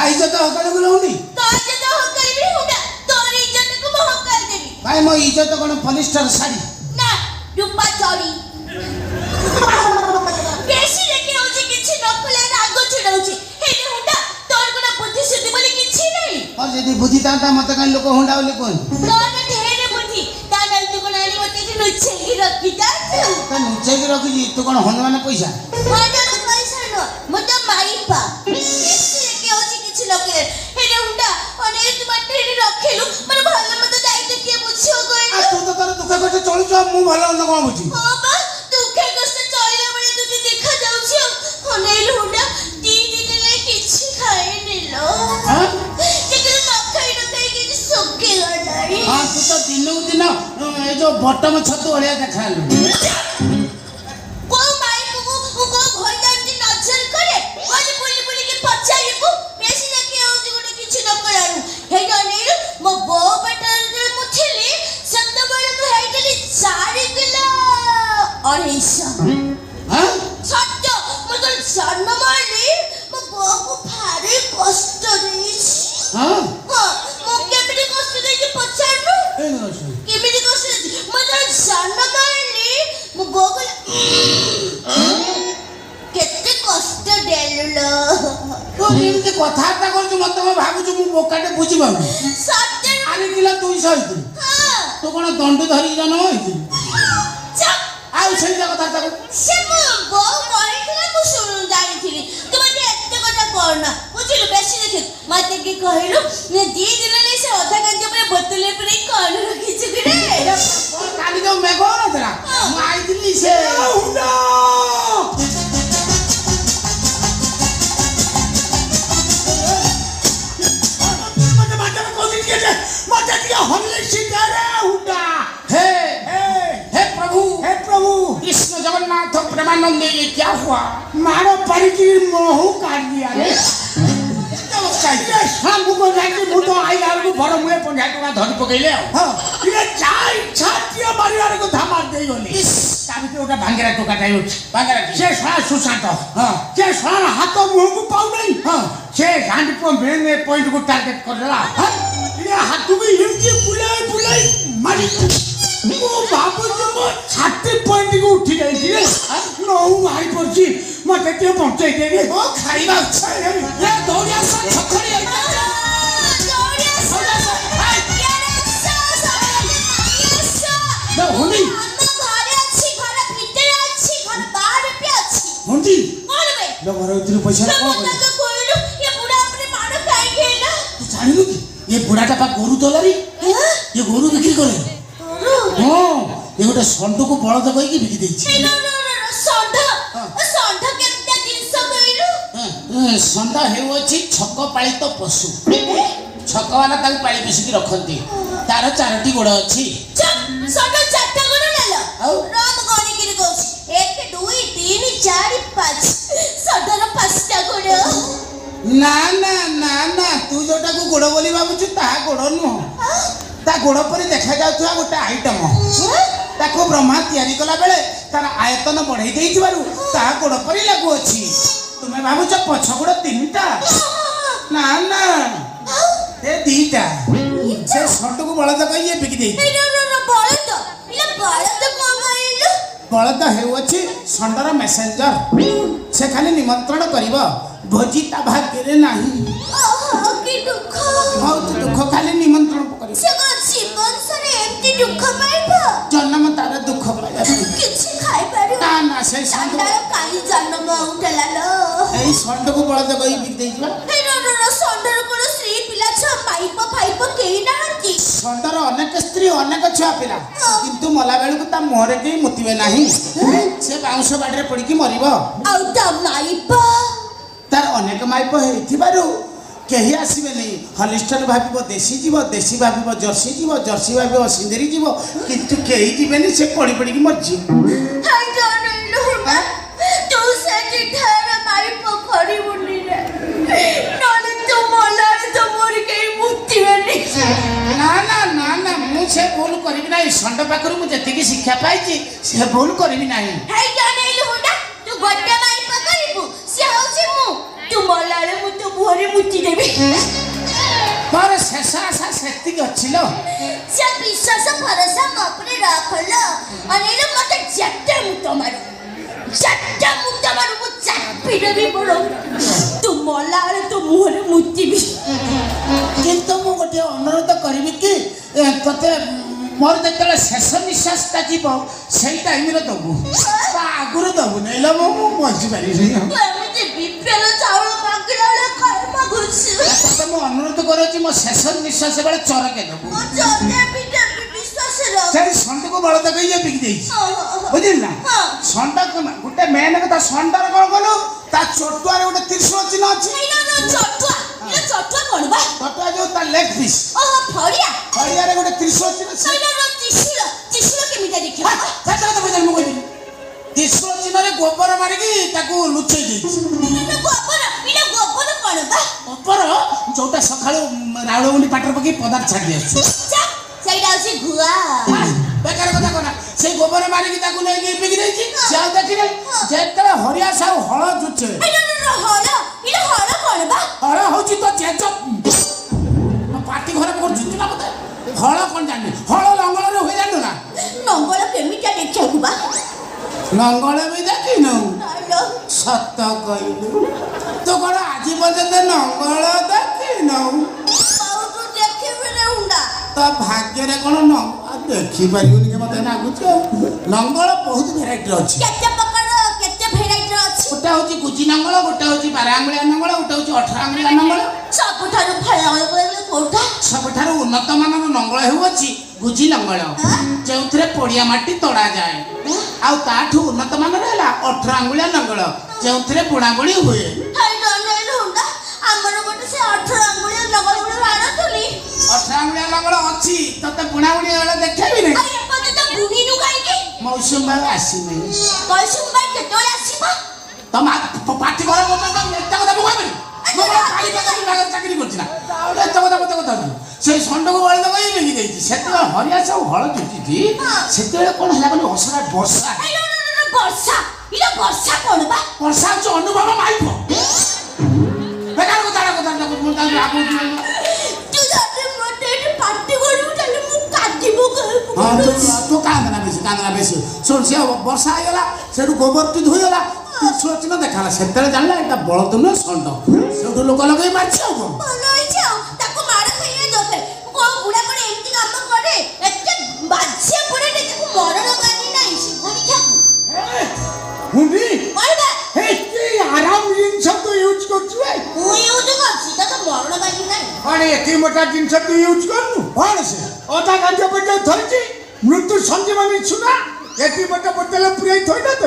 इज्जत हकाले गुलौनी तो इज्जत हकाले भी हुंडा तोर इज्जत को मैं हकाल देबी भाई मो इज्जत कोन पॉलिस्टर साड़ी ना रूपा चोरी बेसी लेके होची किछि नखले रागो छुडाउची हे हुंडा तोर कोना बुद्धि सुद्धि बोली किछि नहीं और यदि बुद्धि ताता मत कान लोक हुंडा बोली कोन तोर ढेरे बुद्धि तानल तू कोना आनी मते नुचे की रखी जा त नुचे की रखी तू कोन हनुमान पैसा माने पैसा न मत माईपा बेसी लेके होची किछि नखले हे हुंडा अने तू मते रखेलु मन भल मत दायित्व के बुझियो गय आ तू तो तोर दुख कष्ट चलु छ मु भलो न कोन बुझी हां बा दुख कष्ट चलिला बळे तू देखा जाउछि अनेल हुंडा दी दिन ले किछि खाए निलो हां जेकर न खाई कि सुके गलारी हां तू तो दिन ए जो बटम छतु ओळिया देखालु को माई को घर जांती नजर करे ओली पुली पुली के पचाई को बेसी लगे हो जे गुटे किछि न करानु हे अनेल मो बो बटर मुथिली संत बळे मु हेगली 4 किलो और ऐसा हां सत्य मगर जन्म मारली मो बो को भारी कष्ट देइछ हां हां मो केमिति कष्ट देइछ पचारनु ए नसु केमिति कष्ट मगर जन्म मारली मो बो को केते कष्ट देललो तो निमते कथाटा कर तू मत भाबु छु मु बोकाटे बुझी बाबू सत्य आनी किला 200 हितु हां तो कोन दंड धरि जन्म होइतु चप आउ सेटा कथाटा कर से मो बो कहिला मु सुनु जानिथिली तू मते एते कथा करना बुझिलु बेसी देख मते के कहिलु ने दी दिन ले से अधा घंटे पर बोतले पर कोन रखिछु कि रे काली जो मेघो नथला मु आइदिली से हुंडा मते दिया हल्ले सितारे हुंडा हे प्रभु कृष्ण जगन्नाथ प्रेमानंद ये क्या हुआ मारो परिकी मोह काट दिया रे हां मुको जाके मुतो आई आर को बड़ मुए 50 टका धरि पकैले हां इने चाय छातिया मारियार को धमाक देई गली ताबी तो ओटा भांगेरा टोका जाई भांगेरा से सारा सुशांत हां से सारा हाथ मुह को पाउ नहीं हां से गांड को मेन पॉइंट को टारगेट करला हां इने हाथ भी हिलजी बुलाई मारी मो बाबू जो मो छाती पॉइंट को उठी गई थी नो मारी पड़ची मते के पहुंचे देगे ओ खाइबा अच्छा है ये दौड़िया सा छखड़ी दौड़िया सा ना होनी हम घरे अछि घर भीतर अछि घर बाहर पे अछि होंदी बोल बे लो घर इतनी पैसा को तक कोइलु ये बुढ़ा अपने मारो काई गेला तू जानिलु कि ये बुढ़ाटा पा गोरु तोलारी ये गोरु बिक्री करे हां ये गोटे संडो को बळद कहि की बिकी देछि नो संढ केते दिन सो कइलु संडा हेउ अछि छक पालित पशु छक वाला ताऊ पाली बेसी की रखंती तार चारटी गोड़ अछि संढ चारटा गोड़ लेलो राम गणी की कहछि 1 2 3 4 5 संढर 5टा गोड़ ना ना ना ना तू जोटा को गोड़ बोली बाबू छु ता गोड़ नु ता गोड़ पर देखा जाउथुआ गोटा आइटम ताको ब्रह्मा तयारी कला बेले तार आयतन बढ़ाई देई बारू ता गोड़ पर लागू अछि तुमे बाबू छ पछ गोड़ 3टा ना ना ए 2टा से छट को बळद कहिए बिकी देई बळद इला बळद कोन कइलु बळद हेउ अछि संडर मेसेंजर से खाली निमंत्रण करिवो भोजी ता भाग्य रे नाही की दुख बहुत दुख खाली निमंत्रण करिवो से जीवन सरे एंती दुख पाइबो जन्म तार दुख पाइबो किछि खाइ पारिबो ना ना से संड काई जन्म उठला लो एई संड को बळद कहि बिक देइबा हे नो संडर कोन स्त्री पिला छ पाइबो फाइबो केई नाहंती संडर अनेक स्त्री अनेक छुआ पिला किंतु मला बेलु को ता मोहरे के मुतिबे नाही से बाउंस बाडरे पड़ी की मरिबो आउ ता माइबो तार अनेक माइप हेथिबारु केही आसीबे नहीं हलिस्टर भाबिबो देसी भाबिबो जर्सी भाबिबो सिंदरी जीवो किंतु केही जीवेनी से पड़ी पड़ी की मरजी हाय जानलु ना तू से ठहर माइप खड़ी बुनी रे नले तो मला तो मोर के मुक्ति वेनी ना ना ना ना मु से भूल करबी नाही संड पाखरु मु जति की शिक्षा पाइची से भूल करबी नाही हाय जानलु ना तू गोटे माइप करिबु से होसी मु तू मला रे मु तो ମୁହଁରେ ମୁତି ଦେବି। ତୋର ଶେଷ ଆଶା ସେତିକି ଅଛି ଲୋ। ସେ ବିଶ୍ୱାସ ଭରସା ମୋ ଉପରେ ରଖଲ। ଅନେଇଲ ମତେ ଯେତେ ମୁତ ମାରୁ ମୁଁ ଚାପି ଦେବି ବଡ଼। ତୁ ମଲା ବେଳେ ତୋ ମୁହଁରେ ମୁତିବି। କିନ୍ତୁ ମୁଁ ଗୋଟିଏ ଅନୁରୋଧ କରିବି କି ତତେ ମୋର ଯେତେବେଳେ ଶେଷ ନିଶ୍ୱାସଟା ଯିବ ସେଇ ଟାଇମରେ ଦବୁ, ତା ଆଗରୁ ଦବୁ ନାହିଁ ଲୋ। ମୁଁ ବଞ୍ଚିପାରିବି। ଏମିତି ବିପିଏଲ ଚାଉଳ ମାଗିଲା ବେଳେ ଖାଇବା ଘୁଷି। ତତେ ମୁଁ ଅନୁରୋଧ କରୁଛି ମୋ ଶେଷ ନିଶ୍ୱାସ ବେଳେ ଚରକେ ଦବୁ। ମୁଁ ଦେବି ବିଶ୍ୱାସ ରଖ। ସେଇ ଷଣ୍ଢକୁ ବଳଦ କହିକି ବିକି ଦେଇଛି, ବୁଝିଲି ନା। ଷଣ୍ଢ ଗୋଟେ ମେନ୍ କଥା, ଷଣ୍ଢର କ'ଣ କଲୁ ତା ଚଟୁଆରେ ଗୋଟେ ତ୍ରିଶୂଳ ଚିହ୍ନ ଅଛି। ଚଟୁଆ କଣ ବା? ଚଟୁଆ ଯୋଉ ତା ଲେଗ୍ ପିସ୍। ଓହୋ ଫଡ଼ିଆ। ଫଡ଼ିଆରେ ଗୋଟେ ତ୍ରିଶୂଳ ଚିହ୍ନ। ତ୍ରିଶୂଳ କେମିତି ଦେଖିବା? ମୁଁ କହିବି ତ୍ରିଶୂଳ ଚିହ୍ନରେ ଗୋବର ମାରିକି ତାକୁ ଲୁଚେଇ ଦେଇଛି। ଗୋବର କଣ ବା? ଗୋବର ଯୋଉଟା ସକାଳୁ ରାଉଳଗୁଣ୍ଡି ପାଟରେ ପକେଇ ପଦାରେ ଛାଡ଼ି ଆସୁଛୁ, ସେଇଟା ହଉଛି ଗୁଆ। ବେକାର କଥା କହନା। ସେଇ ଗୋବର ମାରିକି ତାକୁ ନେଇକି ବିକି ଦେଇଛି। ସେ ଆଉ ଦେଖିଲେ ଯେତେବେଳେ ହରିଆ ସାହୁ ହଳ ଜୁଚେ। ହଳ କଣ ବା? ହଳ ହଉଛି ତ ଜେଜ ପାଟି ଘରେ କରୁଛନ୍ତି ନା ମତେ। ହଳ କଣ ଜାଣିନି? ହଳ ଲଙ୍ଗଳରେ ହୁଏ ଜାଣିନୁ ନା? ଲଙ୍ଗଳ କେମିତିଆ ଦେଖିବାକୁ ବା? ଲଙ୍ଗଳ ବି ଦେଖିନୁ? ସତ କହିଲୁ। ତୁ କଣ ଆଜି ପର୍ଯ୍ୟନ୍ତ ଲଙ୍ଗଳ ଦେଖିନୁ? ତ ଭାଗ୍ୟରେ କଣ ଦେଖିପାରିବୁନି କି ମତେ ଲାଗୁଛି। ଲଙ୍ଗଳ ବହୁତ ଭେରାଇଟିର ଅଛି। କେତେ ଭେରାଇଟିର ଅଛି? ଗୋଟେ ହଉଛି ଗୁଜି ଲଙ୍ଗଳ, ଗୋଟେ ହଉଛି 12 ଆଙ୍ଗୁଳିଆ ଲଙ୍ଗଳ, ଗୋଟେ ହଉଛି 18 ଆଙ୍ଗୁଳିଆ ଲଙ୍ଗଳ। ସବୁଠାରୁ ଭଲ କୋଉଟା? ସବୁଠାରୁ ଉନ୍ନତ ମାନର ଲଙ୍ଗଳ ହେଉଅଛି ଗୁଜି ଲଙ୍ଗଳ, ଯେଉଁଥିରେ ପଡ଼ିଆ ମାଟି ତଡ଼ାଯାଏ। ଆଉ ତାଠୁ ଉନ୍ନତ ମାନର ହେଲା 18 ଆଙ୍ଗୁଳିଆ ଲଙ୍ଗଳ, ଯେଉଁଥିରେ ବୁଣାବୁଣି ହୁଏ। ଆମର ଗୋଟେ ସେ 18 ଆଙ୍ଗୁଳିଆ ଲଙ୍ଗଳ ଗୋଟେ ଆଣୁଥିଲି। 18 ଆଙ୍ଗୁଳିଆ ଲଙ୍ଗଳ ଅଛି, ତତେ ବୁଣାବୁଣି ବେଳେ ଦେଖେଇବି ନାହିଁ। ମୌସୁମୀ ବାବୁ ଆସିନି। କେତେବେଳେ ଆସିବ? ତମ ପାଟି ଘର ମତେ ଏତେ କଥା ମୁଁ କହିବି। ଚାକିରି କରୁଛି ନା ଏତେ କଥା ମତେ କଥା। ସେଇ ଷଣ୍ଢକୁ ବଳଦ କହି ବିକି ଦେଇଛି। ସେତେବେଳେ ହରିଆ ସବୁ ହଳ ଜୁଟିଛି। ସେତେବେଳେ କଣ ହେଲା ବୋଲି ଅସରାଟ ବର୍ଷା। ବର୍ଷା କଣ ବା? ବର୍ଷା ହଉଛି ଅନୁଭବ ମାଇପ। ବେକାର କଥା ମୁଁ ତାଙ୍କୁ ଆଗକୁ ତୁ କାନ୍ଦନା ବେଶୀ ଶୁଣ। ସେ ବର୍ଷା ହେଇଗଲା, ସେଠୁ ଗୋବରଟି ଧୋଇଗଲା, ତ୍ରିଶୂଳ ଚିହ୍ନ ଦେଖାଲା। ସେତେବେଳେ ଜାଣିଲା ଏଇଟା ବଳଦ ନୁହେଁ ଷଣ୍ଢ। ସେଠୁ ଲୋକ ଲଗେଇ ମାରିଛି। ଆଉ କଣ ତାକୁ ମାଡ଼ ଖାଇବା ଦରକାର। କୋଉ ବୁଢା କଣ ଏମିତି କାମ କରେ? ଏତେ ବାଜ୍ୟ ପଡେ ତାକୁ ମରଣ ଗାନି ନାହିଁ। ହୁଣ୍ଡି କହିବା ଆରାମ ଜିନିଷ ତୁ ୟୁଜ୍ କରୁଛୁ। ମୁଁ ୟୁଜ୍ କରୁଛି ତ ମରଣ ଗାନି ନାହିଁ। କଣ ଏତେ ମୋଟା ଜିନିଷ ତୁ ୟୁଜ୍ କରୁନୁ? କଣ ସେ ଅଧା ଗାଞ୍ଜା ପର୍ଯ୍ୟନ୍ତ ଧରିଛି। ମୃତ୍ୟୁ ସଞ୍ଜୀବନୀ ଛୁଣା ଏଠି ମୋଟା ବୋତଲ ପୁରେଇ ଥୋଇଲା ତ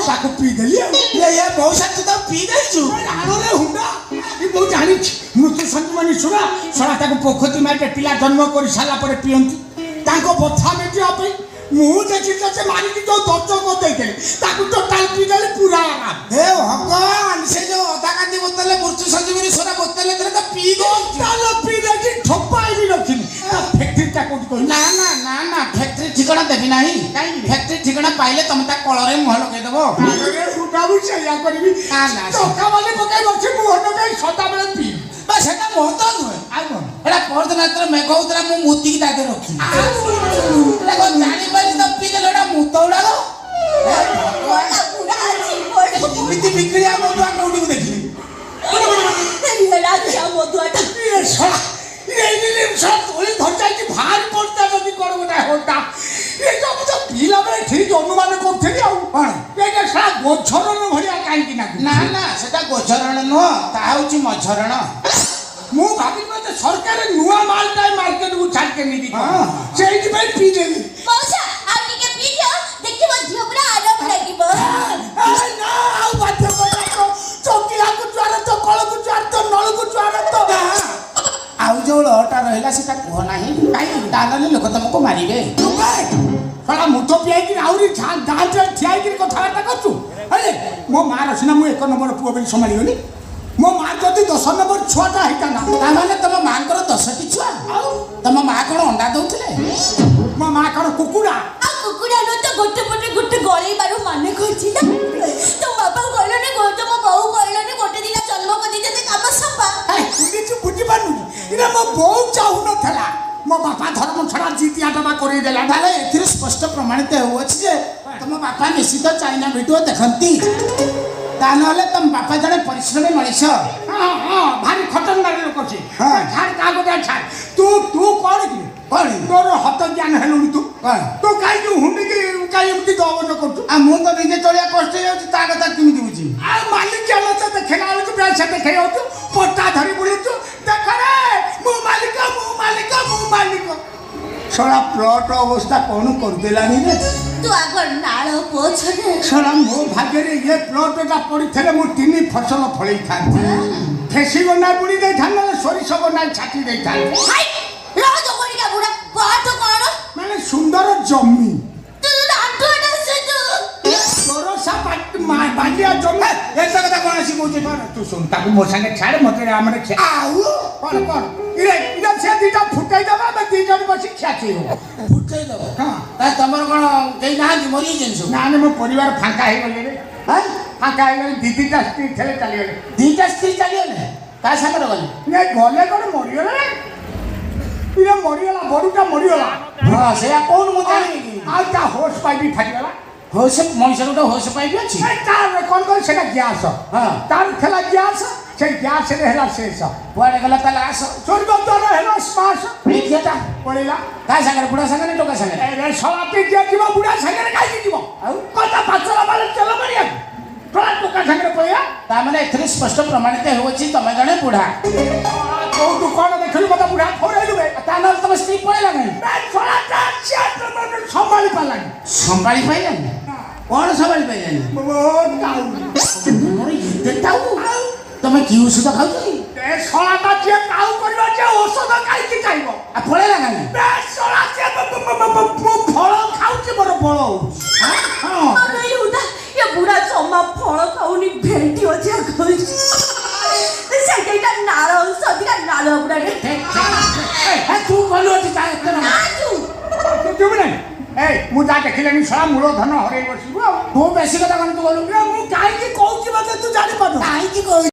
ତାକୁ ପିଇଦେଲି। ମଉସା ତୁ ତାକୁ ପିଇ ଦେଇଛୁ? ଆଣରେ ହୁଣ୍ଡା ମୁଁ ଜାଣିଛି। ମୃତ୍ୟୁ ସଞ୍ଜୀବନୀ ଛୁଣା ଶଳା ତାକୁ ପୋଖରୀ ମାରିଟେ ପିଲା ଜନ୍ମ କରି ସାରିଲା ପରେ ପିଅନ୍ତି ତାଙ୍କ ବଥା ମେଟିବା ପାଇଁ। ମୁଁ ଦେଖିଛି ସେ ମାରିକି ଯୋଉ ଦର୍ଜ କରିଦେଇଥିଲେ ତାକୁ ଟୋଟାଲ ପିଇଦେଲି ପୁରା ଆରାମ। ହେ ଭଗବାନ, ସେ ଯୋଉ ଅଧା କାନ୍ଦି ବୋତଲରେ ମୃତ୍ୟୁ ସଞ୍ଜୀବନୀ ଛୁଣା ବୋତଲ ତ ପିଇ ଦେଇଛି। ଠୋପାଇ ବି ରଖିନି। ଫ୍ୟାକ୍ଟ୍ରିଟା କୋଉଠି କହିଲି? ନା ଫ୍ୟାକ୍ଟ୍ରି ଠିକଣା ଦେବି ନାହିଁ। ଫ୍ୟାକ୍ଟ୍ରି ଠିକଣା ପାଇଲେ ତମେ ତା କଳରେ ମୁହଁ ଲଗେଇଦବ। ସେଇଆ କରିବି। ଚକା ବାଲି ପକେଇ ବସି ମୁହଁ ଲଗେଇ ସଦାବେଳେ ପିଇବି। ସେଟା ମତ ନୁହେଁ। ଆଉ କଣ ଏଟା ପରଦିନ ଯେତେବେଳେ ମେଘ ହଉଥିଲା ମୁଁ ମୁତିକି ତା ଦେହରେ ରଖିବି। ଜାଣିପାରି ତ ପିଇଦେଲେ ଏଟା ମୁତ ଗୁଡାକ ଏମିତି ବିକ୍ରି ଆମ କୋଉଠିକୁ ଦେଖିଲି। ତୋଳି ଧରିଯାଇଛି ଭାରି ପଡିତା ଯଦି କଣ ଗୋଟେ ହନ୍ତା। ମୁଁ ତ ପିଲା ବେଳେ ଠିକ ଅନୁମାନ କରୁଥିଲି। ଆଉ କଣ ଏଇଟା ସାରା ଗୋଝରଣ ଭଳିଆ କାହିଁକି ନା ସେଟା ଗୋଝରଣ ନୁହଁ, ତାହା ହଉଛି ମଝରଣ। ମୁଁ ଭାବିଲି ଯେ ସରକାର ନୂଆ ମାଲଟା ମାର୍କେଟକୁ ଛାଡିକେ ନେଇକି ସେଇଥିପାଇଁ ପିଇଦେଲି। ଆଉ ବାଧ୍ୟ ଚକିଲାକୁ ଜୁଆର ତ କଳକୁ ଜୁଆର ତ ନଳକୁ ଜୁଆର ତ। ଆଉ ଯୋଉ ଲଟା ରହିଲା ସେଟା କୁହ ନାହିଁ। କାହିଁକି ତାହେଲେ ଲୋକ ତମକୁ ମାରିବେ। ମୁଠ ପିଆଇକି ଆହୁରି ଗାଁରେ ଠିଆ ହେଇକିରି କଥାବାର୍ତ୍ତା କରୁଛୁ। ଆରେ ମୋ ମାର ସିନା ମୁଁ 1 ନମ୍ବର ପୁଅ ବୋଲି ସମ୍ଭାଳିଗଲି। ମୋ ମା ଯଦି 10 ନମ୍ବର ଛୁଆଟା ହେଇଥାନ୍ତା ତାହେଲେ ତମ ମାଙ୍କର 10ଟି ଛୁଆ। ତମ ମା କଣ ଅଣ୍ଡା ଦଉଥିଲେ? ମୋ ମା କଣ କୁକୁଡ଼ା? କୁକୁଡ଼ା ନୁହେଁ ତ ଗୋଟେ ପଟେ ଗୋଟେ ଗଳେଇବାରୁ ମାନେ କରିଛି ନା। ତୋ ବାପା କହିଲନି, ତମ ବୋଉ କହିଲନି ଗୋଟେ ଦିନ ଜନ୍ମ କରିଦେଇଛନ୍ତି କାମ ସଫା। ବୁଝିପାରୁନୁ ଇରେ ମୋ ବୋଉ ଚାହୁଁନଥିଲା ମୋ ବାପା ଧର୍ମ ଛଡ଼ା ଜିତିଆ ଟମା କରେଇଦେଲା ତାହେଲେ ଏଥିରୁ ସ୍ପଷ୍ଟ ପ୍ରମାଣିତ ହେଉଅଛି ଯେ ତମ ବାପା ନିଶ୍ଚିତ ଚାଇନା ଭିଡ଼ିଓ ଦେଖନ୍ତି ତା ନହେଲେ ତମ ବାପା ଜଣେ ପରିଶ୍ରମୀ ମଣିଷ। ହଁ ହଁ ଭାରି ଖତରନାକ ଲୋକ ସେ ହଁ। ଛାଡ଼ କାହା କଥା ଛାଡ଼ ତୁ ତୁ କ'ଣ କି କ'ଣ ତୋର ହତ ଜ୍ଞାନ ହେଲୁଣି ତୁ କ'ଣ ତୁ କାହିଁକି ହୁଣ୍ଡିକି କାହିଁ ଏମିତି ଦମନ କରୁଛୁ ଆଉ ମୁଁ ତ ନିଜେ ଚଳିବା କଷ୍ଟ ହେଇଯାଉଛି ତା କଥା କେମିତି ବୁଝିବି? ଆଉ ମାଲିକ ତ ଦେଖେଇଲା ବେଳକୁ ବେଶ ଦେଖେଇ ଯାଉଛୁ ପଟା ଧରି ବୁଲୁଛୁ ଦେଖରେ ମୁଁ ମାଲିକ ଶଳା ପ୍ଲଟ ଅବସ୍ଥା କ'ଣ କରିଦେଲାନି ରେ ତୁ ଆଗ ନାଳ ପୋଛରେ ଶଳା ମୋ ଭାଗ୍ୟରେ ଇଏ ପ୍ଲଟଟା ପଡ଼ିଥିଲେ ମୁଁ 3 ଫସଲ ଫଳେଇଥାନ୍ତି ଫେସି ଗନା ବୁଡ଼ି ଦେଇଥାନ୍ତି ନହେଲେ ସୋରିଷ ଗନା ଛାଟି ଦେଇଥାନ୍ତି ହାଇ ରଜ କରିକା ବୁଢ଼ା ପାଠ କ'ଣ ମାନେ ସୁନ୍ଦର ଜମି ତୁ ରାଠୁଆଟା ସେ ତୋରସା ବାଲିଆ ଜମି ଏତେ କଥା କ'ଣ ଆସି କହୁଛି? ତୁ ଶୁଣ ତାକୁ ମୋ ସାଙ୍ଗେ ଛାଡ଼ ମୋତେ ଆମର ଆଉ କ'ଣ ଇରେ ସେ ଦିଟା ଫୁଟେଇ ଦେବା ଆମେ 2 ଜଣ ବସି ଖିଆଖେଇବ ଫୁଟେଇ ଦେବ ହଁ ତାହେଲେ ତମର କ'ଣ କେହି ନାହାନ୍ତି ମରିଯାଇଛନ୍ତି ସବୁ? ନା ମୋ ପରିବାର ଫାଙ୍କା ହେଇଗଲେ ରେ ଫାଙ୍କା ହେଇଗଲେ 2ଟା ସ୍ତ୍ରୀ ଥିଲେ ଚାଲିଗଲେ 2ଟା ସ୍ତ୍ରୀ ଚାଲିଗଲେ କାହା ସାଙ୍ଗରେ ଗଲେ? ନାଇଁ ଗଲେ କ'ଣ ମରିଗଲେ ରେ ଇରେ ମରିଗଲା ବଡ଼ୁଟା ମରିଗଲା ହଁ ସେଇଆ କହୁନୁ ମୁଁ ଜାଣିନି। ଆଉ ତା ହୋସ୍ ପାଇପ୍ ଫାଟିଗଲା ହୋସ ମଣିଷ ଗୋଟେ ହୋସ ପାଇପ୍ ଅଛି? ତାର କ'ଣ କଣ ସେଟା ଗ୍ୟାସ ହଁ ତାର ଥିଲା ଗ୍ୟାସ ସେ ଗ୍ୟାସରେ ହେଲା ଶେଷ କୁଆଡ଼େ ଗଲା ତାହେଲେ ଆସ ସ୍ୱର୍ଗ ଦ୍ୱାର ହେଲା ଶ୍ୱାସ ଦେଖିବା ପଡ଼ିଲା କାହା ସାଙ୍ଗରେ ବୁଢ଼ା ସାଙ୍ଗରେ ଟୋକା ସାଙ୍ଗରେ? ଏ ଶଳାଟି ଯିଏ ଯିବ ବୁଢ଼ା ସାଙ୍ଗରେ କାହିଁକି ଯିବ ଆଉ କଥା ପାଚଲା ମାନେ ତେଲ ମାରିବାକୁ ଶଳା ଟୋକା ସାଙ୍ଗରେ ପଳେଇବା ତାମାନେ ଏଥିରେ ସ୍ପଷ୍ଟ ପ୍ରମାଣିତ ହେଉଅଛି ତମେ ଜଣେ ବୁଢ଼ା। କୋଉଠୁ କ'ଣ ଦେଖିଲୁ ମୋତେ ବୁଢ଼ା ଖବରେଇଲୁ ତା ନହେଲେ ତମ ସ୍ତ୍ରୀ ପଳେଇଲା ନାହିଁ ଶଳାଟା ସମ୍ଭାଳି ପାରିଲାନି ସମ୍ଭାଳି ପାଇଲାନି? କ'ଣ ସମ୍ଭାଳି ପାଇଲାନି? ତୁମର ଏତେ ଟାଉ ତମେ କି ଔଷଧ ଖାଉଛ କି? ଏ ଶଳାଟା ଯିଏ କାଉ କରିବା ଯେ ଔଷଧ କାହିଁକି ଖାଇବ ଆଉ ପଳେଇଲା କାହିଁକି? ଶଳା ସିଏ ଫଳ ଖାଉଛି ମୋର ବଳ ହଁ ନାଇଁ ଉଦା ଏ ବୁଢ଼ା ଜମା ଫଳ ଖାଉନି ଭେଣ୍ଡି ଅଜା ଖାଉଛି ସେଇଟା ନାଳ ଔଷଧିକା ନାଳ ବୁଢ଼ାରେ ତୁ ଗଲୁ ଅଛି ତା ଏତେ ନା ତୁ ଯିବୁ ନାହିଁ ଏ ମୁଁ ଯାହା ଦେଖିଲେଣି ଶଳା ମୂଳ ଧନ ହରେଇ ବସିବୁ ଆଉ ତୁ ବେଶୀ କଥା କ'ଣ ତୁ ଗଲୁ? ମୁଁ କାହିଁକି କହୁଛି ମୋତେ ତୁ ଜାଣିପାରୁନୁ କାହିଁକି କହୁଛୁ?